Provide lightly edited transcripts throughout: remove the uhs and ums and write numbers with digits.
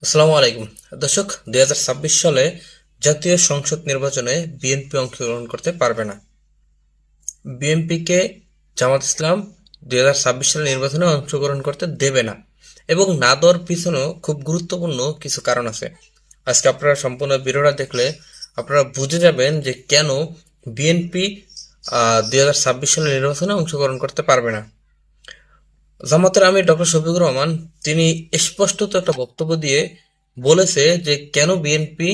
আসসালামু আলাইকুম দর্শক, 2026 সালে জাতীয় সংসদ নির্বাচনে বিএনপি অংশগ্রহণ করতে পারবে না। বিএনপিকে জামাত ইসলাম 2026 সালে নির্বাচনে অংশগ্রহণ করতে দেবে না, এবং না দেওয়ার পিছনেও খুব গুরুত্বপূর্ণ কিছু কারণ আছে। আজকে আপনারা সম্পূর্ণ ভিডিওটা দেখলে আপনারা বুঝে যাবেন যে কেন বিএনপি 2026 সালে নির্বাচনে অংশগ্রহণ করতে পারবে না। জামাতের আমির ডক্টর শফিকুর রহমান তিনি স্পষ্টত একটা বক্তব্য দিয়ে বলেছে যে কেন বিএনপি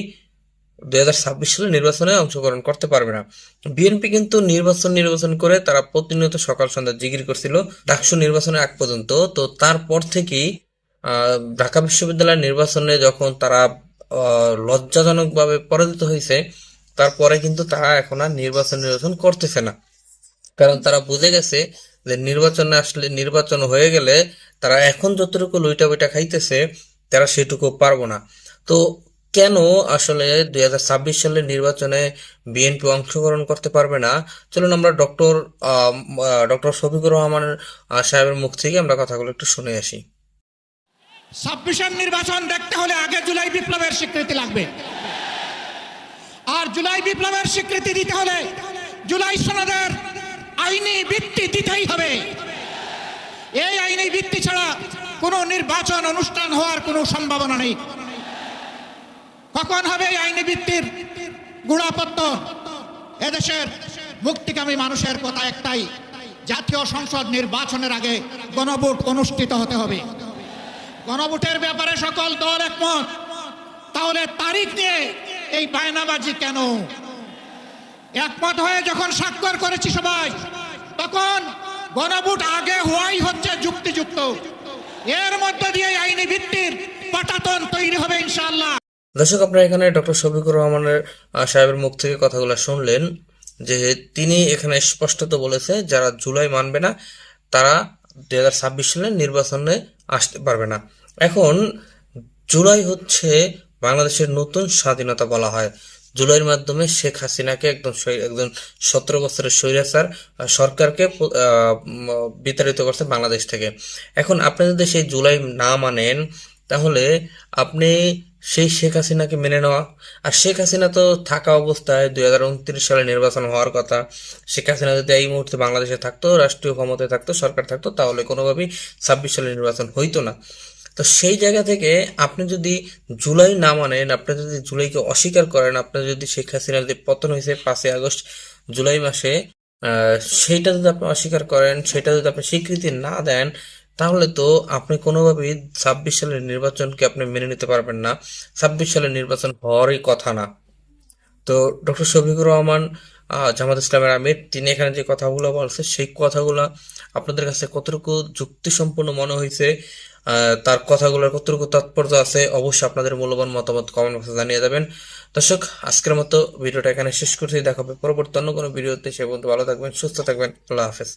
2026 সালে নির্বাচনে অংশগ্রহণ করতে পারবে না। বিএনপি কিন্তু নির্বাচন করে তারা প্রতিনিয়ত সকাল সন্ধ্যা জিগির করছিল ডাকসু নির্বাচনের আগ পর্যন্ত। তো তারপর থেকেই ঢাকা বিশ্ববিদ্যালয়ের নির্বাচনে যখন তারা লজ্জাজনকভাবে পরাজিত হয়েছে, তারপরে কিন্তু তারা এখন আর নির্বাচন করতেছে না। কারণ তারা বুঝে গেছে যে নির্বাচনে আসলে, নির্বাচন হয়ে গেলে তারা এখন যতটুকু লুইটা বইটা খাইতেছে তারা সেটুকু পারবো না। তো কেন আসলে 2026 সালের নির্বাচনে বিএনপি অংশগ্রহণ করতে পারবে না, চলুন আমরা ডক্টর শফিকুর রহমান সাহেবের মুখ থেকে আমরা কথাগুলো একটু শুনে আসি। 26-এর নির্বাচন দেখতে হলে আগে জুলাই বিপ্লবের স্বীকৃতি লাগবে, আর জুলাই বিপ্লবের স্বীকৃতি দিতে হলে জুলাই সনদের আইনি ভিত্তি দিতেই হবে। এই আইনি ভিত্তি ছাড়া কোনো নির্বাচন অনুষ্ঠান হওয়ার কোনো সম্ভাবনা নেই। কখন হবে এই আইনি ভিত্তির গুণাপত্তন? এদেশের মুক্তিকামী মানুষের কথা একটাই, জাতীয় সংসদ নির্বাচনের আগে গণভোট অনুষ্ঠিত হতে হবে। গণভোটের ব্যাপারে সকল দল একমত, তাহলে তারিখ নিয়ে এই বায়নাবাজি কেন? একমত হয়ে যখন স্বাক্ষর করেছি সবাই, তখন গণভোট আগে হওয়াই হচ্ছে যুক্তিযুক্ত। এর মধ্য দিয়ে আইনি ভিত্তির পাটাতন তৈরি হবে ইনশাআল্লাহ। দর্শক, আপনারা এখানে ডক্টর শফিকুর রহমানের সাহেবের মুখ থেকে কথাগুলো শুনলেন যে তিনি এখানে স্পষ্টত বলেছে যারা জুলাই মানবে না তারা 2026 সালের নির্বাচনে আসতে পারবে না। এখন জুলাই হচ্ছে বাংলাদেশের নতুন স্বাধীনতা বলা হয়। জুলাইয়ের মাধ্যমে শেখ হাসিনাকে একদম 17 বছরের স্বৈরাচার সরকারকে বিতাড়িত করছে বাংলাদেশ থেকে। এখন আপনি যদি সেই জুলাই না মানেন, তাহলে আপনি সেই শেখ হাসিনাকে মেনে নেওয়া, আর শেখ হাসিনা তো থাকা অবস্থায় 2029 সালে নির্বাচন হওয়ার কথা। শেখ হাসিনা যদি এই মুহূর্তে বাংলাদেশে থাকতো, রাষ্ট্রীয় ক্ষমতায় থাকতো, সরকার থাকতো, তাহলে কোনোভাবেই 26 সালে নির্বাচন হইতো না। তো সেই জায়গা থেকে আপনি যদি জুলাই না মানেন, আপনি যদি জুলাইকে অস্বীকার করেন, আপনার যদি শেখ হাসিনার যে পতন হয়েছে 5ই আগস্ট জুলাই মাসে, সেইটা যদি আপনি অস্বীকার করেন, সেটা যদি আপনি স্বীকৃতি না দেন, তাহলে তো আপনি কোনোভাবেই 26 সালের নির্বাচনকে আপনি মেনে নিতে পারবেন না। 26 সালের নির্বাচন হওয়ারই কথা না। তো ডক্টর শফিকুর রহমান জামাত ইসলামের আমির তিনি এখানে যে কথাগুলো বলছে, সেই কথাগুলো আপনাদের কাছে কতটুকু যুক্তিসম্পন্ন মনে হয়েছে, তার কথাগুলোর কতটুকু তাৎপর্য আছে, অবশ্যই আপনাদের মূল্যবান মতামত কমেন্ট বক্সে জানিয়ে যাবেন। দর্শক, আজকের মতো ভিডিওটা এখানে শেষ করছি। দেখা হবে পরবর্তী অন্য কোনো ভিডিওতে। সে পর্যন্ত ভালো থাকবেন, সুস্থ থাকবেন। আল্লাহ হাফেজ।